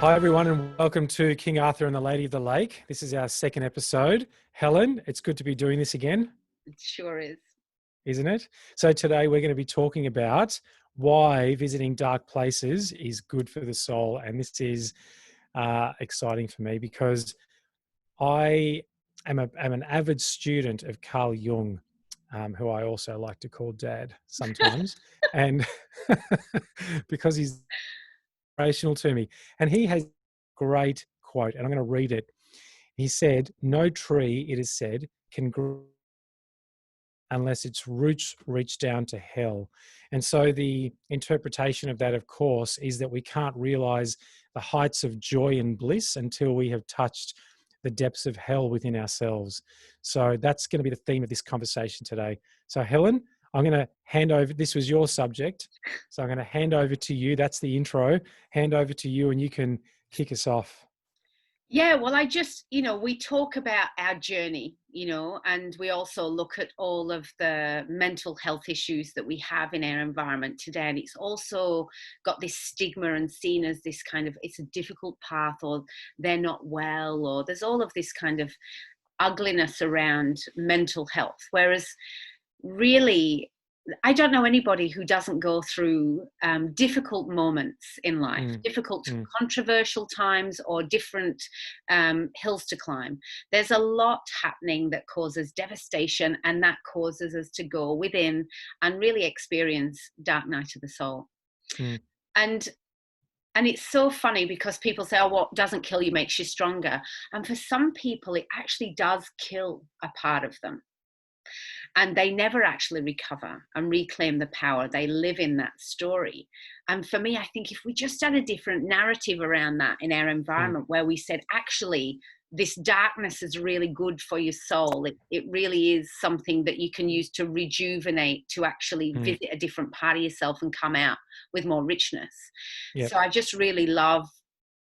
Hi, everyone, and welcome to King Arthur and the Lady of the Lake. This is our second episode. Helen, it's good to be doing this again, It sure is. isn't it? So today we're going to be talking about why visiting dark places is good for the soul. And this is exciting for me because I am an avid student of Carl Jung, who I also like to call Dad sometimes. And because he's inspirational to me. And he has a great quote, and I'm going to read it. He said, "No tree, it is said, can grow unless its roots reach down to hell." And so the interpretation of that, of course, is that we can't realize the heights of joy and bliss until we have touched the depths of hell within ourselves. So that's going to be the theme of this conversation today. So Helen, I'm going to hand over, this was your subject. So I'm going to hand over to you. That's the intro. Hand over to you and you can kick us off. Yeah, well, we talk about our journey, and we also look at all of the mental health issues that we have in our environment today. And it's also got this stigma and seen as this kind of, it's a difficult path, or they're not well, or there's all of this kind of ugliness around mental health. Whereas really, I don't know anybody who doesn't go through difficult moments in life, Mm, difficult, mm, controversial times, or different hills to climb. There's a lot happening that causes devastation, and that causes us to go within and really experience dark night of the soul. mm, And and it's so funny because people say, "Oh, what doesn't kill you makes you stronger." And for some people, it actually does kill a part of them, and they never actually recover and reclaim the power. They live in that story. And for me, I think if we just had a different narrative around that in our mm, environment, where we said, actually, this darkness is really good for your soul. It really is something that you can use to rejuvenate, to actually mm. visit a different part of yourself and come out with more richness. Yep. So I just really love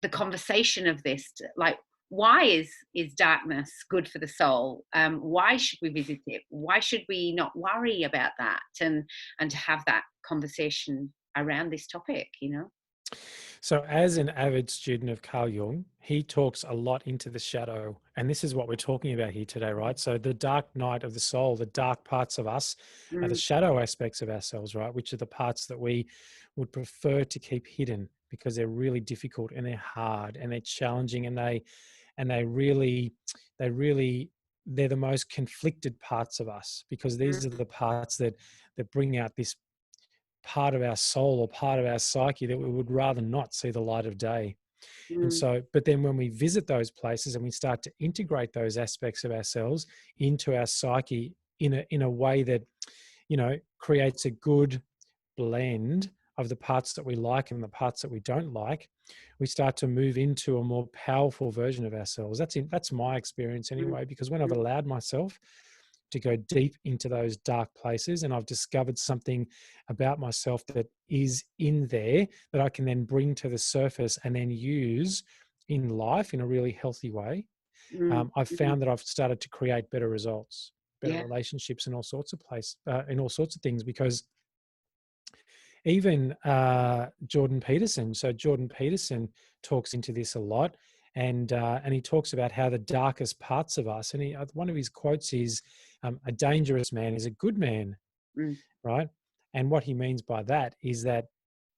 the conversation of this. Like, why is darkness good for the soul? Why should we visit it? Why should we not worry about that, and to have that conversation around this topic, So, as an avid student of Carl Jung, he talks a lot into the shadow. And this is what we're talking about here today, right? So, the dark night of the soul, the dark parts of us, are the Mm, shadow aspects of ourselves, right? Which are the parts that we would prefer to keep hidden because they're really difficult and they're hard and they're challenging and they really they're the most conflicted parts of us because these are mm, the parts that bring out this part of our soul or part of our psyche that we would rather not see the light of day. And mm, so, but then when we visit those places and we start to integrate those aspects of ourselves into our psyche in a way that, creates a good blend of the parts that we like and the parts that we don't like, we start to move into a more powerful version of ourselves. That's my experience mm, anyway, because when I've mm, allowed myself to go deep into those dark places and I've discovered something about myself that is in there that I can then bring to the surface and then use in life in a really healthy way. mm, I've mm. found that I've started to create better results, better Yeah. relationships in all sorts of places, in all sorts of things, because even Jordan Peterson. So Jordan Peterson talks into this a lot, and he talks about how the darkest parts of us. And one of his quotes is, "A dangerous man is a good man," Mm, right? And what he means by that is that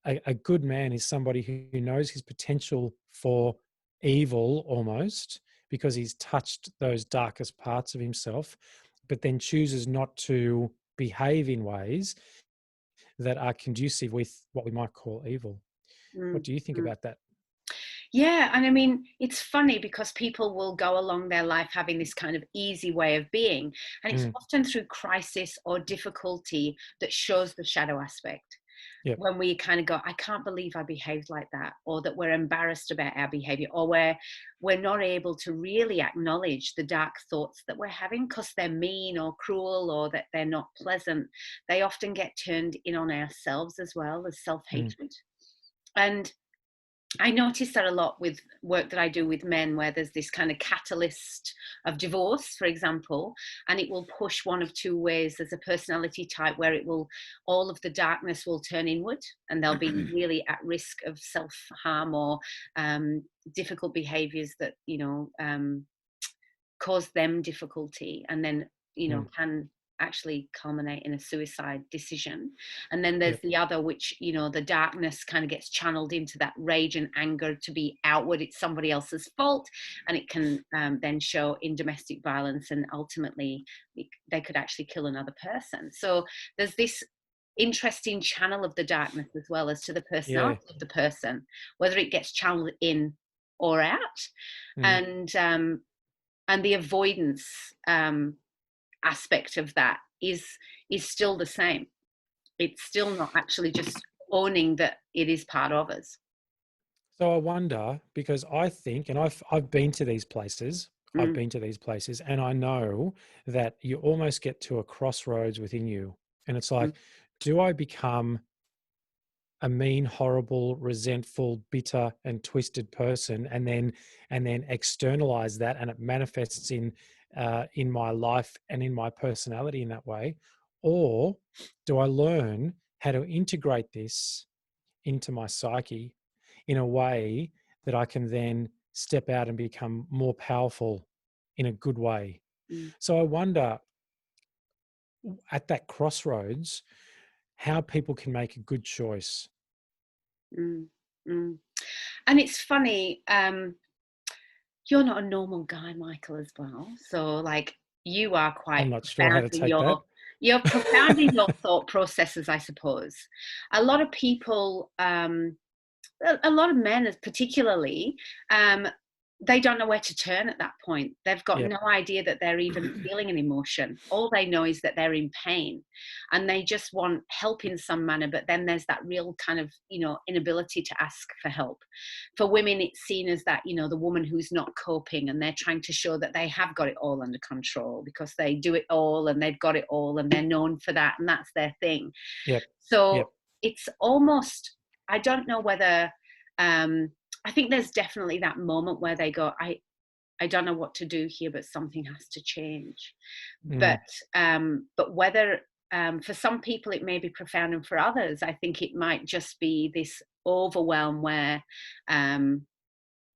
a good man is somebody who knows his potential for evil almost because he's touched those darkest parts of himself, but then chooses not to behave in ways that are conducive with what we might call evil. What mm, do you think mm. about that? Yeah, and I mean, it's funny because people will go along their life having this kind of easy way of being, and it's Mm, often through crisis or difficulty that shows the shadow aspect. yep. When we kind of go, I can't believe I behaved like that, or that we're embarrassed about our behavior, or we're not able to really acknowledge the dark thoughts that we're having because they're mean or cruel or that they're not pleasant. They often get turned in on ourselves as well as Mm, self-hatred. And I notice that a lot with work that I do with men, where there's this kind of catalyst of divorce, for example, and it will push one of two ways. There's a personality type where it will, all of the darkness will turn inward, and they'll be really at risk of self harm or um, difficult behaviors that, cause them difficulty, and then Mm, can actually culminate in a suicide decision. And then there's yep. the other, which the darkness kind of gets channeled into that rage and anger to be outward, it's somebody else's fault, and it can then show in domestic violence, and ultimately they could actually kill another person. So there's this interesting channel of the darkness as well as to the Yeah. personality of the person, whether it gets channeled in or out. Mm. And the avoidance aspect of that is still the same. It's still not actually just owning that it is part of us. So I wonder, because I think, and I've been to these places, I've Mm, been to these places, and I know that you almost get to a crossroads within you, and it's mm, like, do I become a mean, horrible, resentful, bitter, and twisted person, and then externalize that, and it manifests in my life and in my personality in that way, or do I learn how to integrate this into my psyche in a way that I can then step out and become more powerful in a good way? mm, So I wonder, at that crossroads, how people can make a good choice. mm, mm. And it's funny, you're not a normal guy, Michael, as well. So like you are I'm quite not sure how profound to in take that. you're profound in your thought processes, I suppose. A lot of people, a lot of men, particularly, um, they don't know where to turn at that point. They've got Yep. no idea that they're even feeling an emotion. All they know is that they're in pain, and they just want help in some manner. But then there's that real kind of inability to ask for help. For women, it's seen as that the woman who's not coping, and they're trying to show that they have got it all under control because they do it all and they've got it all and they're known for that and that's their thing. Yep. So Yep. it's almost, I don't know whether, I think there's definitely that moment where they go, I don't know what to do here, but something has to change. Mm, But whether, for some people it may be profound, and for others, I think it might just be this overwhelm where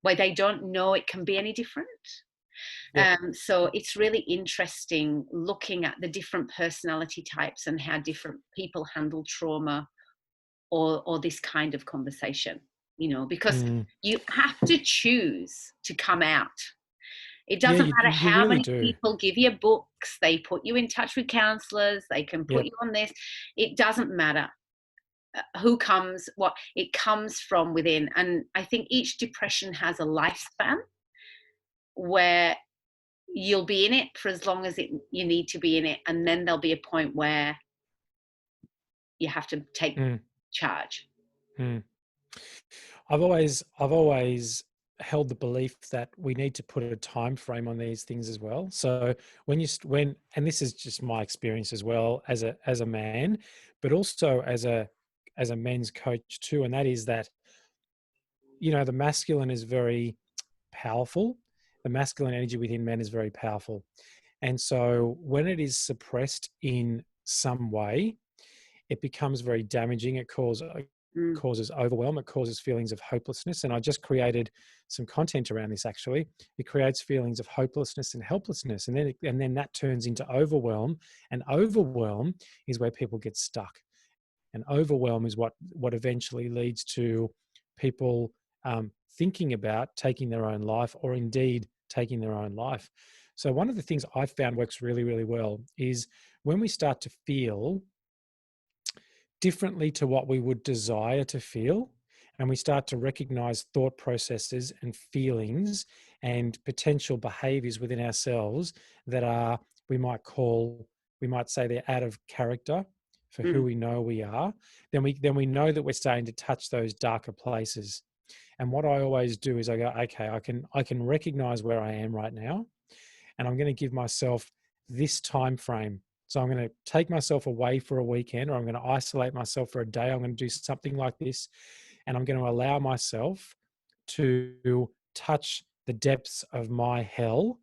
they don't know it can be any different. yep. So it's really interesting looking at the different personality types and how different people handle trauma or this kind of conversation, because Mm. you have to choose to come out. It Yeah, doesn't matter you how really many do. people give you books, they put you in touch with counselors, they can put Yep. you on this. It doesn't matter who comes, what it comes from within. And I think each depression has a lifespan where you'll be in it for as long as you need to be in it, and then there'll be a point where you have to take Mm, charge. mm. I've always held the belief that we need to put a time frame on these things as well. So when and this is just my experience as well as a man, but also as a men's coach too, and that is that, the masculine is very powerful. The masculine energy within men is very powerful. And so when it is suppressed in some way, it becomes very damaging. It Mm, causes overwhelm. It causes feelings of hopelessness. And I just created some content around this actually. It creates feelings of hopelessness and helplessness. And then that turns into overwhelm. And overwhelm is where people get stuck. And overwhelm is what eventually leads to people thinking about taking their own life, or indeed taking their own life. So one of the things I found works really, really well is when we start to feel differently to what we would desire to feel, and we start to recognize thought processes and feelings and potential behaviors within ourselves that are, we might say they're out of character for who mm, we know we are, then we know that we're starting to touch those darker places. And what I always do is I go, okay, I can recognize where I am right now, and I'm going to give myself this time frame. So I'm going to take myself away for a weekend, or I'm going to isolate myself for a day. I'm going to do something like this, and I'm going to allow myself to touch the depths of my hell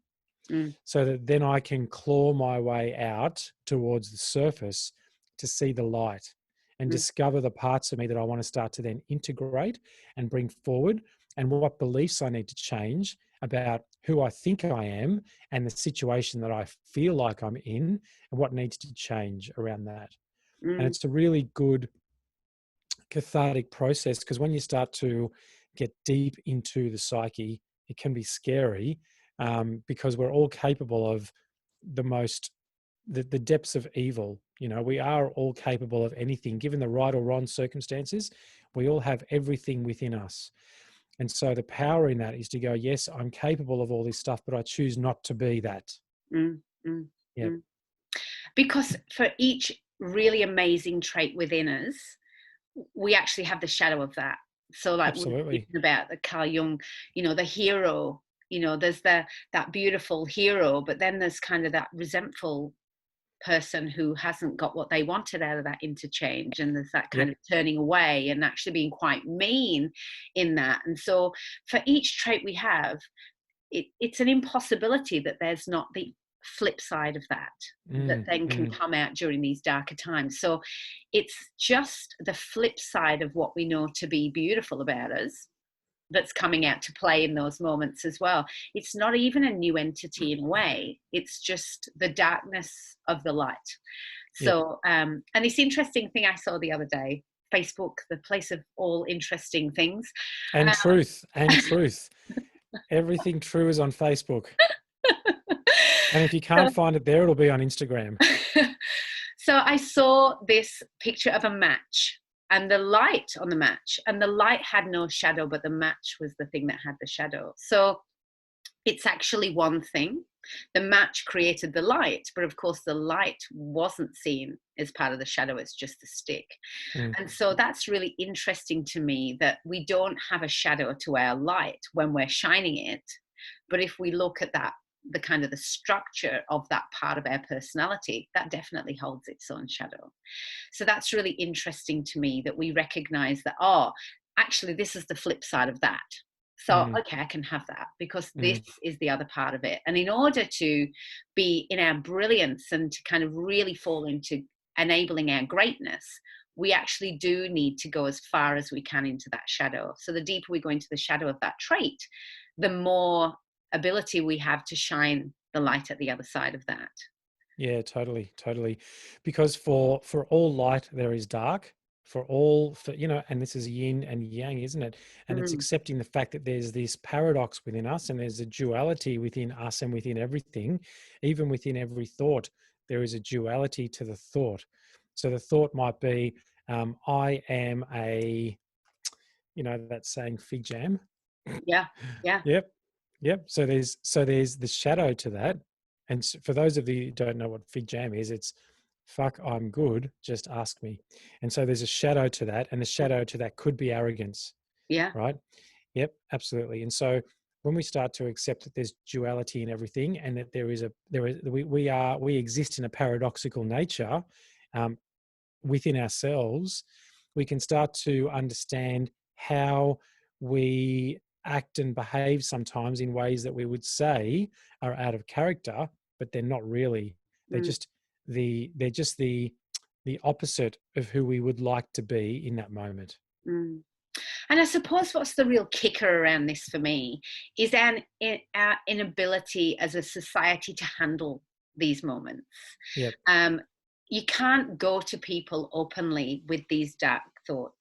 mm, so that then I can claw my way out towards the surface to see the light and mm, discover the parts of me that I want to start to then integrate and bring forward, and what beliefs I need to change about who I think I am and the situation that I feel like I'm in, and what needs to change around that. And mm, it's a really good cathartic process, because when you start to get deep into the psyche, it can be scary, because we're all capable of the most the depths of evil. We are all capable of anything given the right or wrong circumstances. We all have everything within us, and so the power in that is to go, yes, I'm capable of all this stuff, but I choose not to be that. mm, mm, Yep, mm. Because for each really amazing trait within us, we actually have the shadow of that. So like we were absolutely. speaking about the Carl Jung, the hero, there's that beautiful hero, but then there's kind of that resentful person who hasn't got what they wanted out of that interchange, and there's that kind Yep. of turning away and actually being quite mean in that. And so for each trait we have, it's an impossibility that there's not the flip side of that that Mm, then can mm. come out during these darker times. So it's just the flip side of what we know to be beautiful about us that's coming out to play in those moments as well. It's not even a new entity in a way, it's just the darkness of the light. Yep. So and this interesting thing I saw the other day, Facebook, the place of all interesting things. And truth, and truth. Everything true is on Facebook. And if you can't So find it there, it'll be on Instagram. so I saw this picture of a match and the light on the match, and the light had no shadow, but the match was the thing that had the shadow. So it's actually one thing. The match created the light, but of course, the light wasn't seen as part of the shadow, it's just a stick. Mm, And so that's really interesting to me, that we don't have a shadow to our light when we're shining it. But if we look at that, the kind of the structure of that part of our personality, that definitely holds its own shadow. So that's really interesting to me, that we recognize that, oh, actually, this is the flip side of that. So, mm, okay, I can have that because this mm. is the other part of it. And in order to be in our brilliance and to kind of really fall into enabling our greatness, we actually do need to go as far as we can into that shadow. So the deeper we go into the shadow of that trait, the more ability we have to shine the light at the other side of that. Yeah, totally, totally. Because for all light there is dark. And this is yin and yang, isn't it? And it's Mm, accepting the fact that there's this paradox within us, and there's a duality within us and within everything, even within every thought. There is a duality to the thought. So the thought might be, I am that saying, fig jam. yeah, yeah, Yep. Yep. So there's the shadow to that. And for those of you who don't know what fig jam is, it's fuck, I'm good, just ask me. And so there's a shadow to that, and the shadow to that could be arrogance, yeah. right? Yep, absolutely. And so when we start to accept that there's duality in everything, and that we exist in a paradoxical nature, um, within ourselves, we can start to understand how we act and behave sometimes in ways that we would say are out of character, but they're not really. They're Mm, just the opposite of who we would like to be in that moment. mm. And I suppose what's the real kicker around this for me is our inability as a society to handle these moments. Yep. Um, you can't go to people openly with these dark thoughts.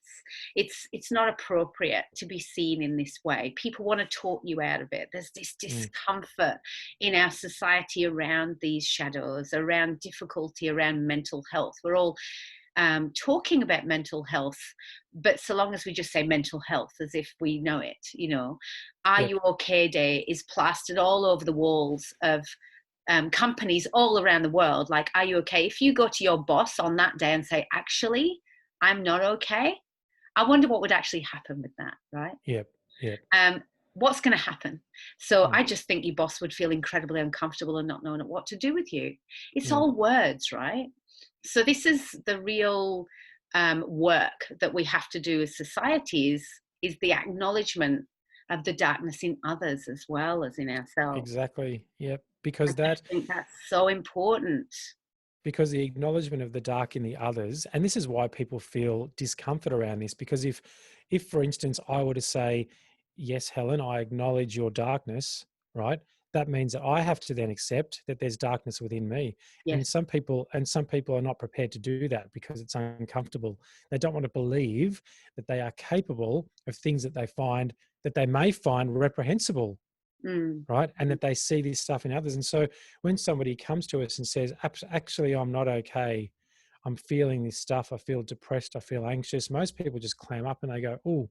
It's not appropriate to be seen in this way. People want to talk you out of it. There's this Mm, discomfort in our society around these shadows, around difficulty, around mental health. We're all talking about mental health, but so long as we just say mental health as if we know it, Are yep. You Okay Day is plastered all over the walls of companies all around the world. Like, are you okay? If you go to your boss on that day and say, actually, I'm not okay, I wonder what would actually happen with that, right? Yep. Yep. um, what's going to happen? So Mm, I just think your boss would feel incredibly uncomfortable and not knowing what to do with you. It's mm, all words, right? So this is the real work that we have to do as societies, is the acknowledgement of the darkness in others as well as in ourselves. Exactly. Yep. I Because just think that's so important. because the acknowledgement of the dark in the others, and this is why people feel discomfort around this, because if for instance I were to say, yes, Helen, I acknowledge your darkness, right, that means that I have to then accept that there's darkness within me. Yes. And some people are not prepared to do that because it's uncomfortable. They don't want to believe that they are capable of things that they may find reprehensible, Mm. right? And that they see this stuff in others. And so when somebody comes to us and says, actually, I'm not okay, I'm feeling this stuff, I feel depressed, I feel anxious, most people just clam up and they go, oh,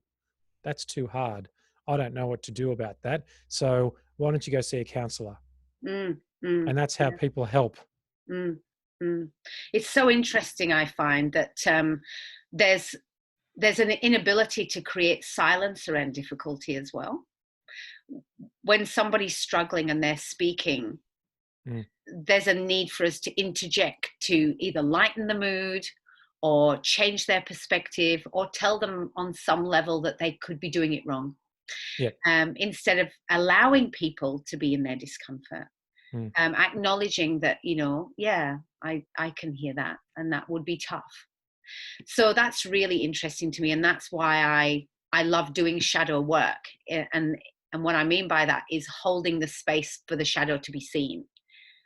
that's too hard. I don't know what to do about that. So why don't you go see a counselor? Mm. Mm. And that's how people help. Mm. Mm. It's so interesting, I find, that there's an inability to create silence around difficulty as well. When somebody's struggling and they're speaking, Mm, there's a need for us to interject to either lighten the mood or change their perspective or tell them on some level that they could be doing it wrong, yeah. instead of allowing people to be in their discomfort. Mm, Acknowledging that, yeah, I can hear that, and that would be tough. So that's really interesting to me, and that's why I love doing shadow work. And what I mean by that is holding the space for the shadow to be seen,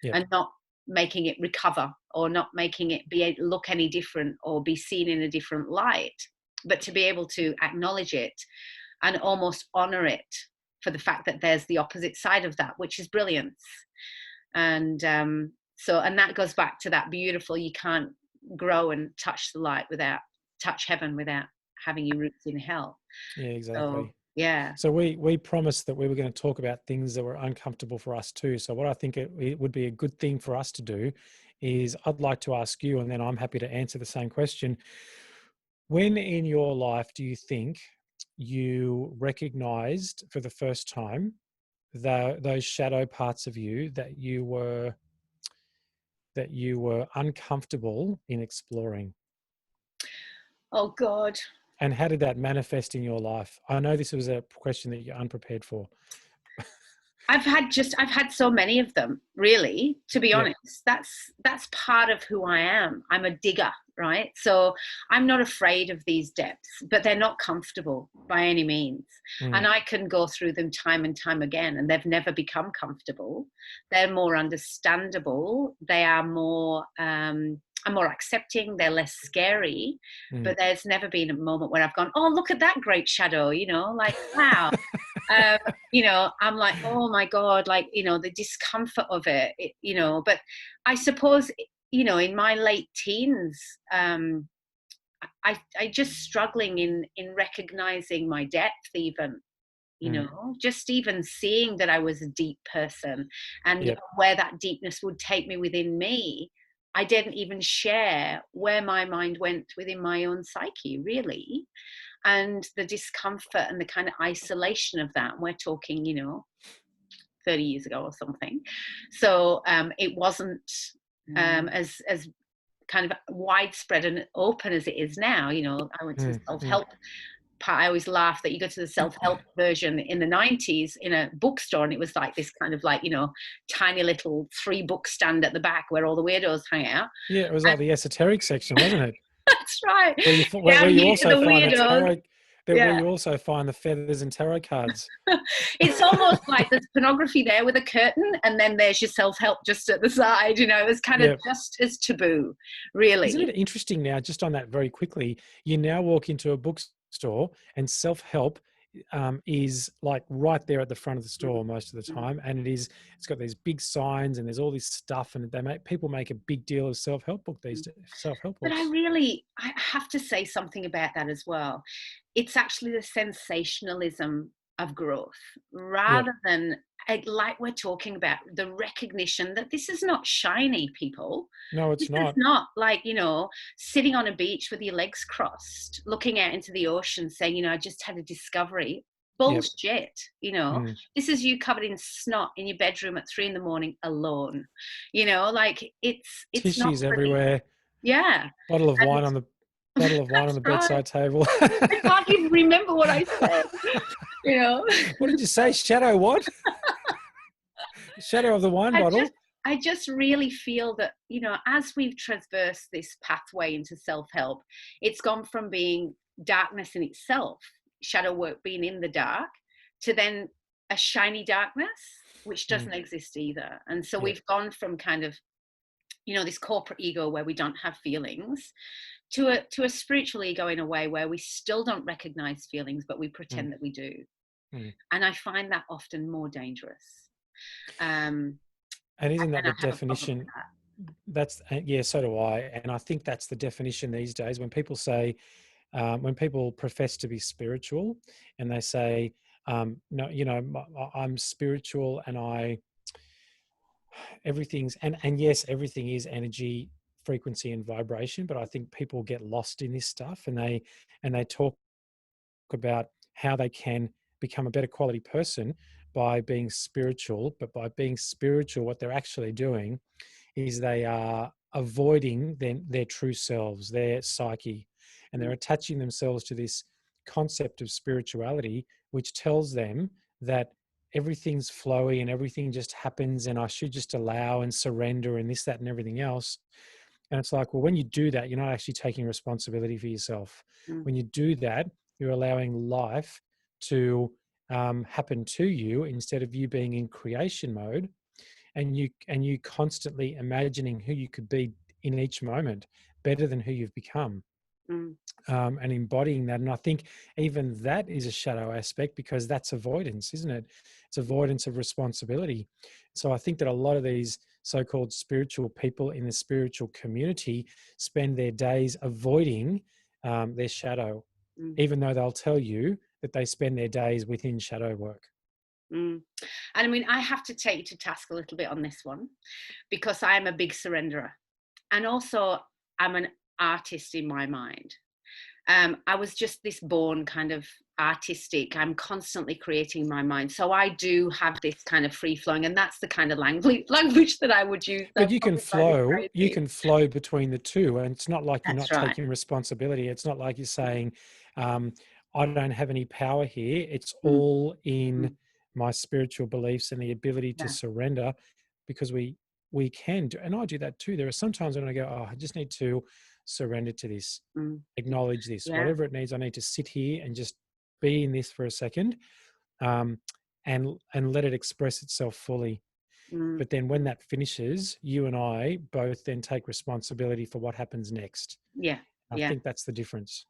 yeah. and not making it recover, or not making it look any different or be seen in a different light, but to be able to acknowledge it and almost honor it for the fact that there's the opposite side of that, which is brilliance. And and that goes back to that beautiful, you can't grow and touch heaven without having your roots in hell. Yeah, So exactly. yeah. So we promised that we were going to talk about things that were uncomfortable for us too. So what I think it would be a good thing for us to do is I'd like to ask you, and then I'm happy to answer the same question. When in your life do you think you recognized for the first time those shadow parts of you that you were uncomfortable in exploring? Oh God. And how did that manifest in your life? I know this was a question that you're unprepared for. I've had so many of them, really, to be Yep. honest. That's part of who I am. I'm a digger, right? So I'm not afraid of these depths, but they're not comfortable by any means. Mm, And I can go through them time and time again, and they've never become comfortable. They're more understandable. They are more I'm more accepting, they're less scary, mm. but there's never been a moment where I've gone, oh, look at that great shadow, like, wow. um, I'm like, oh my God, like, the discomfort of but I suppose, in my late teens, I just struggling in recognizing my depth, even, Mm, just even seeing that I was a deep person, and yep. where that deepness would take me within me. I didn't even share where my mind went within my own psyche, really. And the discomfort and the kind of isolation of that. We're talking, 30 years ago or something. So it wasn't as kind of widespread and open as it is now. I went to the Mm, mm. self-help part. I always laugh that you go to the self-help version in the 90s in a bookstore, and it was like this kind of like, tiny little 3-book stand at the back where all the weirdos hang out. Yeah, it was And like the esoteric section, wasn't it? that's right. Where Down you here to also the find the weirdos. tarot, where Yeah. you also find the feathers and tarot cards. It's almost like there's pornography there with a curtain, and then there's your self-help just at the side. It was kind of Yeah. just as taboo, Isn't really. it interesting now, just on that very quickly, you now walk into a bookstore and self-help is like right there at the front of the store most of the time. And it's got these big signs and there's all this stuff, and people make a big deal of self-help self-help But books. I have to say something about that as well. It's actually the sensationalism of growth, Yep. rather than, like we're talking about, the recognition that this is not shiny, people. No, This it's is not. not like, sitting on a beach with your legs crossed, looking out into the ocean saying, I just had a discovery. Yep. Bullshit. Mm. This is you covered in snot in your bedroom at 3 a.m. alone. Like it's not Tissues pretty. everywhere. Yeah. Bottle of And wine on the bottle of wine on that's the right. bedside table. I can't even remember what I said. you know. What did you say? Shadow what? Shadow of the wine I just bottle? I just really feel that, as we've traversed this pathway into self-help, it's gone from being darkness in itself, shadow work being in the dark, to then a shiny darkness, which Mm, doesn't exist either. And so yeah. we've gone from kind of, this corporate ego where we don't have feelings, to a spiritual ego in a way where we still don't recognize feelings, but we Mm, pretend that we do. mm. And I find that often more dangerous. Um, And isn't that and I the have a problem with definition? that. That's yeah, so do I. And I think that's the definition these days. When people say, when people profess to be spiritual, and they say, no, I'm spiritual, and everything's and yes, everything is energy, frequency, and vibration. But I think people get lost in this stuff, and they talk about how they can become a better quality person by being spiritual. But by being spiritual, what they're actually doing is they are avoiding their true selves, their psyche, and they're Mm, attaching themselves to this concept of spirituality, which tells them that everything's flowy and everything just happens, and I should just allow and surrender and this, that, and everything else. And it's like, well, when you do that, you're not actually taking responsibility for yourself. mm, When you do that, you're allowing life to happen to you instead of you being in creation mode, and you constantly imagining who you could be in each moment better than who you've become, mm, and embodying that. And I think even that is a shadow aspect, because that's avoidance, isn't it? It's avoidance of responsibility. So I think that a lot of these so-called spiritual people in the spiritual community spend their days avoiding their shadow, mm, even though they'll tell you that they spend their days within shadow work. mm. And I mean, I have to take you to task a little bit on this one, because I'm a big surrenderer. And also, I'm an artist in my mind. I was just this born kind of artistic. I'm constantly creating my mind. So I do have this kind of free flowing, and that's the kind of language that I would use. But That's you can probably slightly flow, you crazy. can flow between the two. And it's not like you're That's not right. taking responsibility. It's not like you're saying, um, I don't have any power here. It's Mm, all in mm, my spiritual beliefs and the ability to yeah. surrender, because we can do, and I do that too. There are some times when I go, oh, I just need to surrender to this, Mm, acknowledge this, yeah. whatever it needs. I need to sit here and just be in this for a second, um, and let it express itself fully. Mm, But then when mm, that finishes, you and I both then take responsibility for what happens next. yeah. I Yeah. think that's the difference.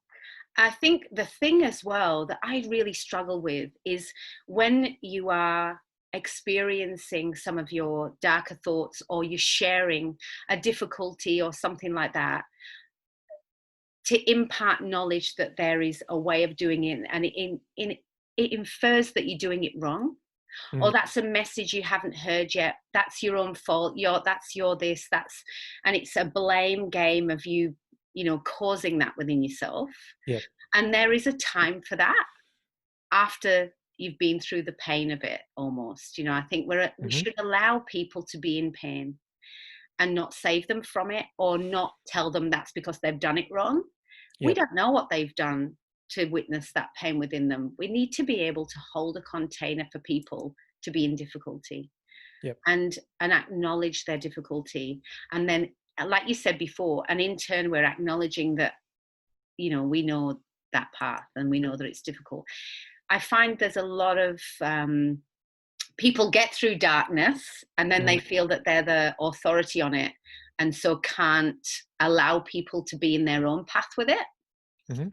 I think the thing as well that I really struggle with is when you are experiencing some of your darker thoughts, or you're sharing a difficulty or something like that, to impart knowledge that there is a way of doing it, and it infers that you're doing it wrong, or Mm, that's a message you haven't heard yet, that's your own fault, that's your this, that's, and it's a blame game of you, causing that within yourself. yeah. And there is a time for that after you've been through the pain of it, almost. I think we Hmm. should allow people to be in pain and not save them from it, or not tell them that's because they've done it wrong. We Yep. don't know what they've done to witness that pain within them. We need to be able to hold a container for people to be in difficulty, Yep. and acknowledge their difficulty. And then, like you said before, and in turn, we're acknowledging that, we know that path, and we know that it's difficult. I find there's a lot of people get through darkness, and then they Mm, feel that they're the authority on it, and so can't allow people to be in their own path with it. hmm.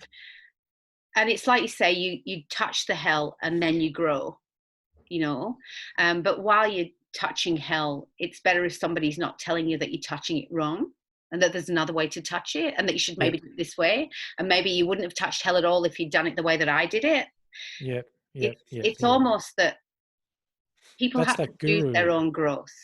And it's like you say, you touch the hell and then you grow, you know. But while you're touching hell, it's better if somebody's not telling you that you're touching it wrong, and that there's another way to touch it, and that you should maybe Yep. do it this way, and maybe you wouldn't have touched hell at all if you'd done it the way that I did it. Yep. Yep. it's Yep. it's Yep. almost that people That's have to that choose guru. their own growth.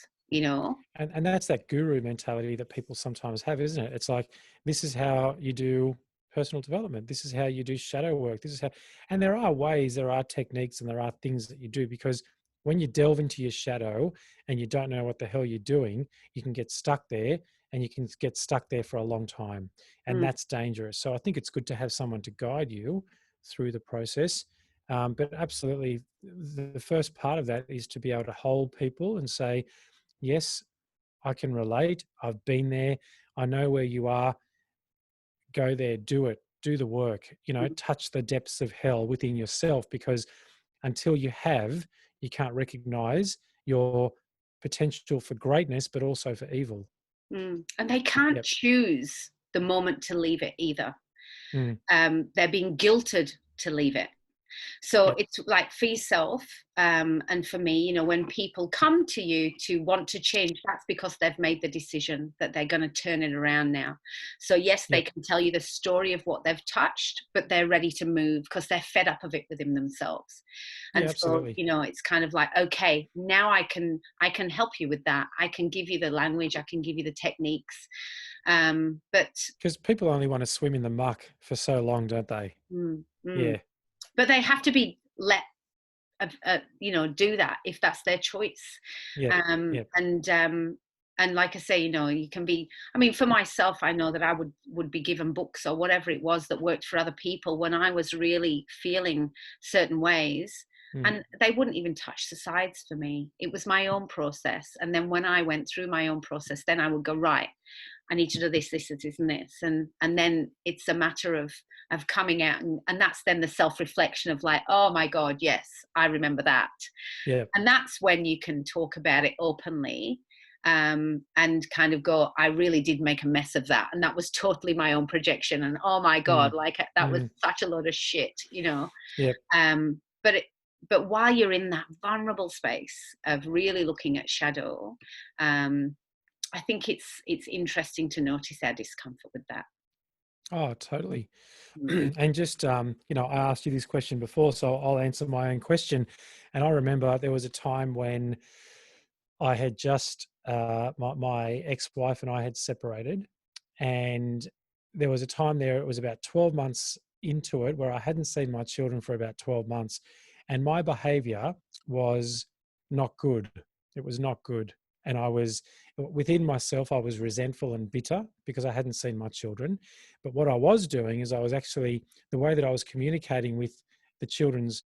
And that's that guru mentality that people sometimes have, isn't it? It's like, this is how you do personal development. This is how you do shadow work. This is how, and there are ways, there are techniques, and there are things that you do, because when you delve into your shadow and you don't know what the hell you're doing, you can get stuck there, and you can get stuck there for a long time. And Mm, that's dangerous. So I think it's good to have someone to guide you through the process. But absolutely, the first part of that is to be able to hold people and say, yes, I can relate. I've been there. I know where you are. Go there, do it, do the work, Mm, touch the depths of hell within yourself, because until you have, you can't recognize your potential for greatness, but also for evil. mm. And they can't Yep. choose the moment to leave it either. Mm, They're being guilted to leave it. So yep. it's like for yourself, and for me, when people come to you to want to change, that's because they've made the decision that they're going to turn it around now. So yes, they Yep. can tell you the story of what they've touched, but they're ready to move because they're fed up of it within themselves. Yeah, And so, absolutely. it's kind of like, okay, now I can help you with that. I can give you the language, I can give you the techniques. But Because people only want to swim in the muck for so long, don't they? mm, mm. Yeah. But they have to be let do that if that's their choice. Yep. um Yep. and um and like I say, you can be, I mean, for myself, I know that I would be given books or whatever it was that worked for other people when I was really feeling certain ways, Mm, and they wouldn't even touch the sides for me. It was my own process, and then when I went through my own process, then I would go, right, I need to do this, and this, and then it's a matter of coming out, and that's then the self-reflection of like, oh my God, yes, I remember that. yep. And that's when you can talk about it openly, and kind of go, I really did make a mess of that, and that was totally my own projection, and oh my God, Mm, like that was mm, such a load of shit. yep. But while you're in that vulnerable space of really looking at shadow, um, I think it's interesting to notice our discomfort with that. Oh, totally. Mm. And just, I asked you this question before, so I'll answer my own question. And I remember there was a time when I had just, my ex-wife and I had separated, and there was a time there, it was about 12 months into it, where I hadn't seen my children for about 12 months, and my behavior was not good. It was not good. And I was, within myself, I was resentful and bitter because I hadn't seen my children. But what I was doing is I was actually, the way that I was communicating with the children's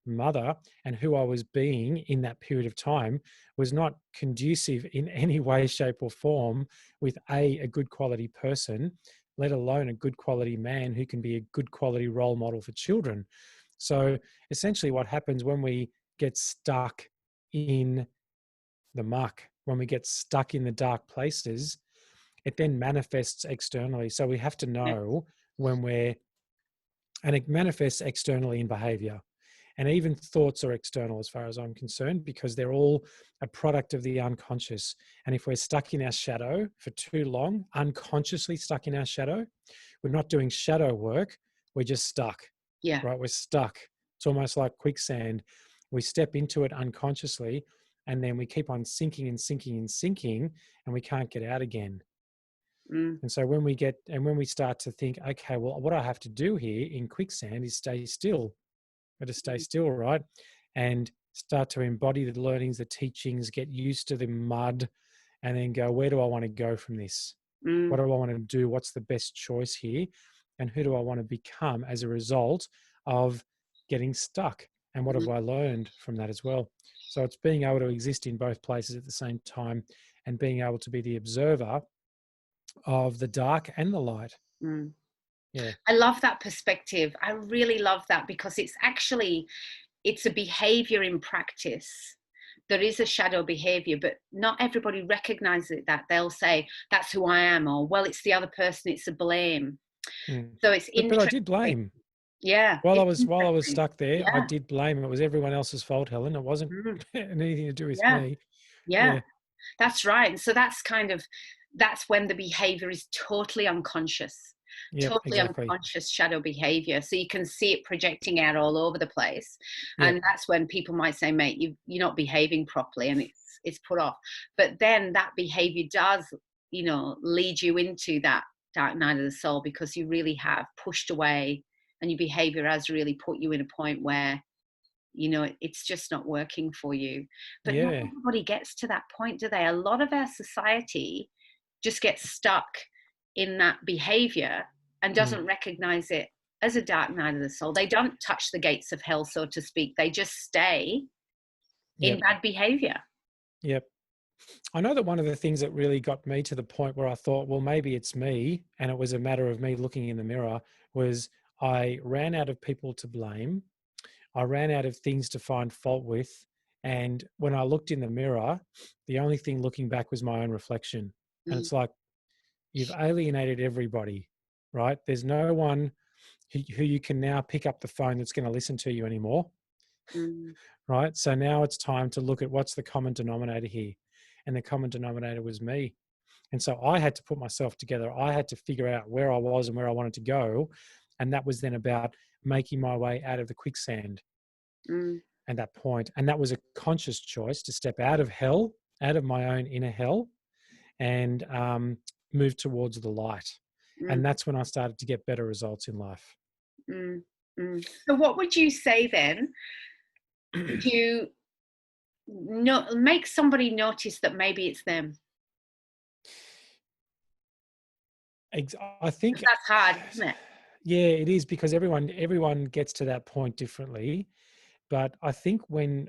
mother and who I was being in that period of time was not conducive in any way, shape, or form with a good quality person, let alone a good quality man who can be a good quality role model for children. So essentially, what happens when we get stuck in the muck, when we get stuck in the dark places, it then manifests externally. So we have to Yeah. know when we're, and it manifests externally in behavior. And even thoughts are external as far as I'm concerned, because they're all a product of the unconscious. And if we're stuck in our shadow for too long, unconsciously stuck in our shadow, we're not doing shadow work, we're just stuck, Yeah. right? We're stuck. It's almost like quicksand. We step into it unconsciously, and then we keep on sinking and sinking and sinking, and we can't get out again. Mm, And so when we start to think, okay, well, what I have to do here in quicksand is stay still, but to stay mm, still, right? And start to embody the learnings, the teachings, get used to the mud, and then go, where do I want to go from this? What mm, do I want to do? What's the best choice here? And who do I want to become as a result of getting stuck? And what have mm, I learned from that as well? So it's being able to exist in both places at the same time and being able to be the observer of the dark and the light. mm. Yeah. I love that perspective. I really love that because it's a behavior in practice. There is a shadow behavior, but not everybody recognizes it. That they'll say, that's who I am, or well, it's the other person, it's a blame. Mm. So it's But I interesting. did blame. Yeah, While it's I was interesting. stuck there, I Yeah. did blame. It was everyone else's fault, Helen. It wasn't Mm, anything to do with yeah. me. Yeah. Yeah. That's right. And so that's when the behavior is Yep. totally Exactly. unconscious shadow behavior. So you can see it projecting out all over the place. Yep. And that's when people might say, mate, you're not behaving properly, and it's put off. But then that behavior does, lead you into that dark night of the soul, because you really have pushed away, and your behavior has really put you in a point where it's just not working for you. But not Yeah. everybody gets to that point, do they? A lot of our society just gets stuck in that behavior and Mm. doesn't recognize it. as a dark night of the soul. They don't touch the gates of hell, so to speak. They just stay in Yep. bad behavior. Yep. I know that one of the things that really got me to the point where I thought, well, maybe it's me, and it was a matter of me looking in the mirror, was I ran out of people to blame. I ran out of things to find fault with. And when I looked in the mirror, the only thing looking back was my own reflection. And Mm, it's like, you've alienated everybody, right? There's no one who you can now pick up the phone that's going to listen to you anymore, mm, right? So now it's time to look at what's the common denominator here. And the common denominator was me. And so I had to put myself together. I had to figure out where I was and where I wanted to go. And that was then about making my way out of the quicksand mm, at that point. And that was a conscious choice to step out of hell, out of my own inner hell, and move towards the light. mm, And that's when I started to get better results in life. mm, mm. So, what would you say then to make somebody notice that maybe it's them? I think, 'Cause that's hard, isn't it? yeah, it is, because everyone gets to that point differently. But I think when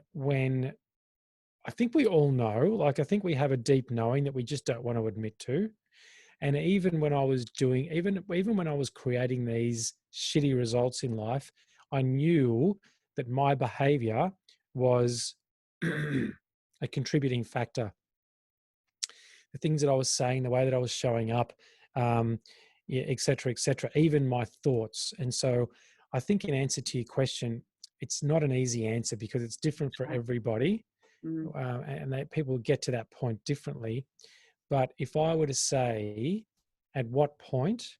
I think we all know, like, I think we have a deep knowing that we just don't want to admit to. And even when I was doing, even when I was creating these shitty results in life, I knew that my behavior was a contributing factor. The things that I was saying, the way that I was showing up, um, yeah, et cetera, et cetera, even my thoughts. And so I think, in answer to your question, it's not an easy answer because it's different for everybody. Mm, And people get to that point differently. But if I were to say at what point,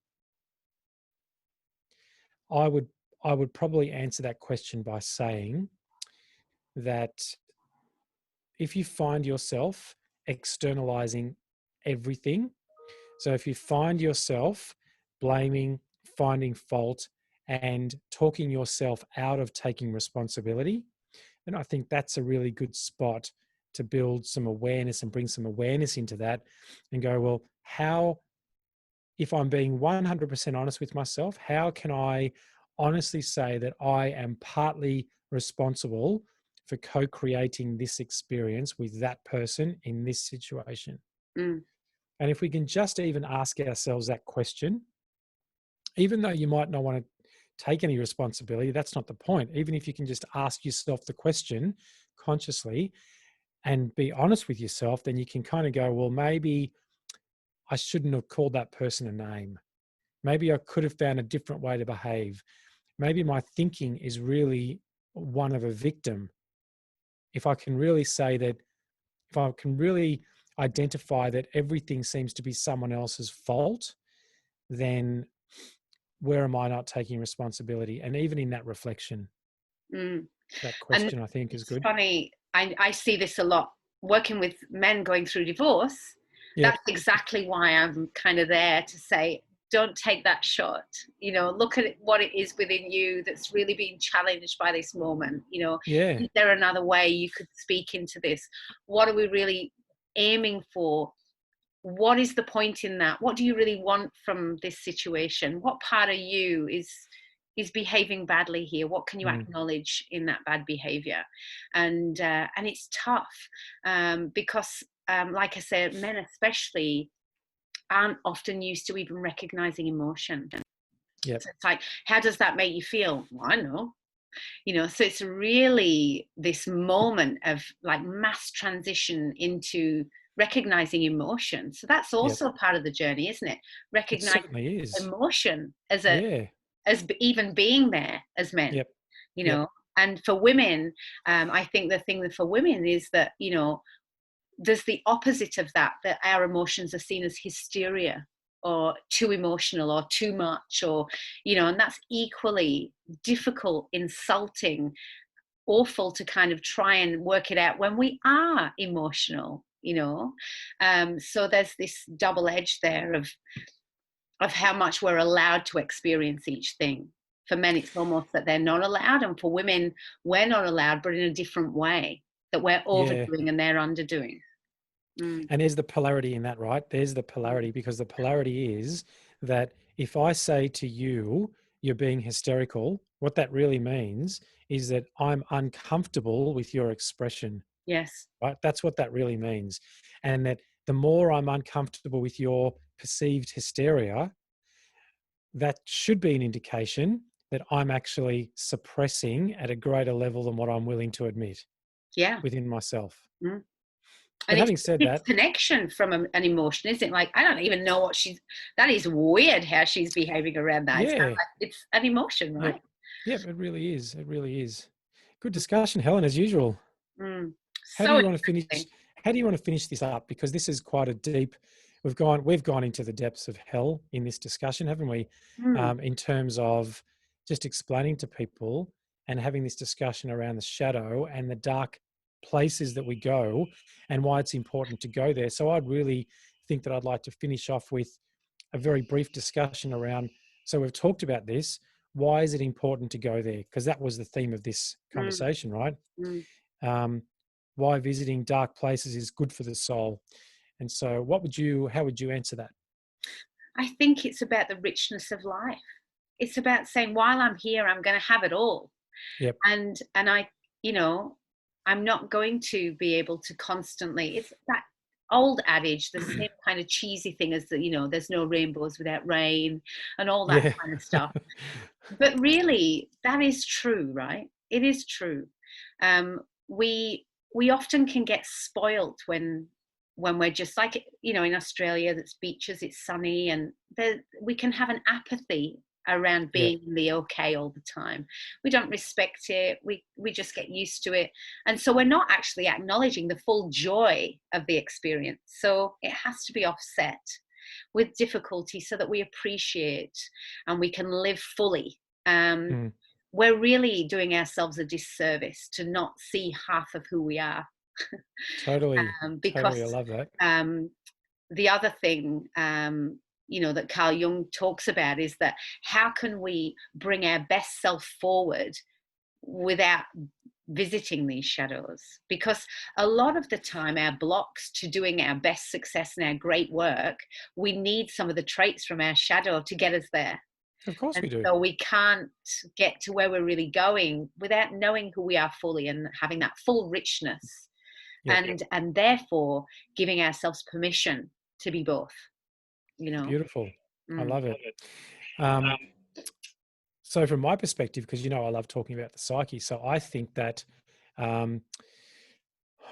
I would I would probably answer that question by saying that if you find yourself externalizing everything, so if you find yourself blaming, finding fault, and talking yourself out of taking responsibility, then I think that's a really good spot to build some awareness and bring some awareness into that and go, well, how, if I'm being 100% honest with myself, how can I honestly say that I am partly responsible for co-creating this experience with that person in this situation? mm, And if we can just even ask ourselves that question, even though you might not want to take any responsibility, that's not the point. Even if you can just ask yourself the question consciously and be honest with yourself, then you can kind of go, well, maybe I shouldn't have called that person a name. Maybe I could have found a different way to behave. Maybe my thinking is really one of a victim. If I can really say that, if I can really identify that everything seems to be someone else's fault, then where am I not taking responsibility? And even in that reflection, mm. that And question, I think, is it's good. funny, I see this a lot working with men going through divorce. Yep. That's exactly why I'm kind of there to say, don't take that shot. Look at what it is within you that's really being challenged by this moment. Yeah. Is there another way you could speak into this? What are we really aiming for? What is the point in that? What do you really want from this situation? What part of you is behaving badly here? What can you Mm. acknowledge in that bad behavior? And it's tough, because, like I said, men especially aren't often used to even recognizing emotion. Yep. So it's like, how does that make you feel? Well, I know. So it's really this moment of like mass transition into recognizing emotion. So that's Yep. also a part of the journey, isn't it? It Recognize certainly is. emotion Yeah. even being there as men, Yep. you Yep. know. And for women, I think the thing that for women is that, there's the opposite of that our emotions are seen as hysteria or too emotional or too much, or, and that's equally difficult, insulting, awful to kind of try and work it out when we are emotional. So there's this double edge there of how much we're allowed to experience each thing. For men, it's almost that they're not allowed, and for women, we're not allowed, but in a different way, that we're Yeah. overdoing and they're underdoing. Mm, And there's the polarity in that, right? There's the mm, polarity, because the polarity is that if I say to you, you're being hysterical, what that really means is that I'm uncomfortable with your expression, Yes. right? That's what that really means. And that the more I'm uncomfortable with your perceived hysteria, that should be an indication that I'm actually suppressing at a greater level than what I'm willing to admit Yeah. within myself. Mm. But And it's having said that, disconnection from an emotion, isn't it? Like, I don't even know what that is weird how she's behaving around that. It's kind of yeah, like, it's an emotion, yep, right? yep, it really is. It really is. Good discussion, Helen, as usual. Mm. How do So you want to finish? interesting. How do you want to finish this up? Because this is quite a deep. We've gone into the depths of hell in this discussion, haven't we? Mm. In terms of just explaining to people and having this discussion around the shadow and the dark places that we go and why it's important to go there. So I'd really think that I'd like to finish off with a very brief discussion around. So we've talked about this. Why is it important to go there? Because that was the theme of this Mm. conversation, right? Mm. um, why visiting dark places is good for the soul. And so, how would you answer that? I think it's about the richness of life. It's about saying, while I'm here, I'm going to have it all. Yep. And I, you know, I'm not going to be able to constantly, it's that old adage, the same kind of cheesy thing as there's no rainbows without rain and all that Yeah. kind of stuff. But really, that is true, right? It is true. um, we often can get spoilt when we're just like, in Australia, that's beaches, it's sunny, and we can have an apathy around Yeah. being in the okay all the time. We don't respect it. We just get used to it, and so we're not actually acknowledging the full joy of the experience. So it has to be offset with difficulty so that we appreciate and we can live fully. um, Mm, we're really doing ourselves a disservice to not see half of who we are. totally. Totally. I Because love that. um, the other thing, that Carl Jung talks about is that how can we bring our best self forward without visiting these shadows? Because a lot of the time, our blocks to doing our best success and our great work, we need some of the traits from our shadow to get us there. Of course And we do. so we can't get to where we're really going without knowing who we are fully and having that full richness, Yep. and therefore giving ourselves permission to be both, you know. Beautiful. I Mm, love it. Um, so from my perspective, because I love talking about the psyche. So I think that um,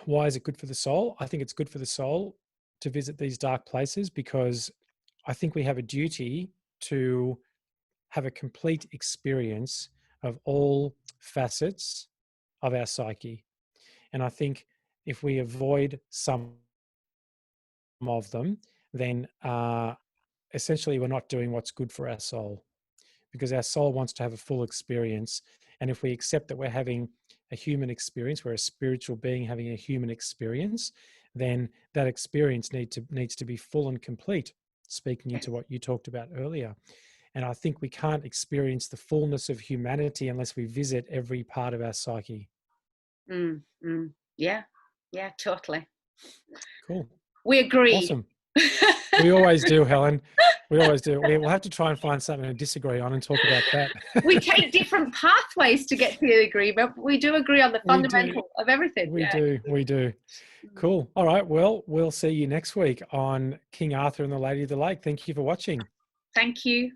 why is it good for the soul? I think it's good for the soul to visit these dark places because I think we have a duty to have a complete experience of all facets of our psyche. And I think if we avoid some of them, then essentially we're not doing what's good for our soul because our soul wants to have a full experience. And if we accept that we're having a human experience, we're a spiritual being having a human experience, then that experience needs to be full and complete, speaking into what you talked about earlier. And I think we can't experience the fullness of humanity unless we visit every part of our psyche. mm, mm. Yeah, yeah, totally. Cool. We agree. Awesome. We always do, Helen. We always do. We'll have to try and find something to disagree on and talk about that. We take different pathways to get to the agreement, but we do agree on the We do. fundamental of everything. We Yeah. do. We do. Cool. All right. Well, we'll see you next week on King Arthur and the Lady of the Lake. Thank you for watching. Thank you.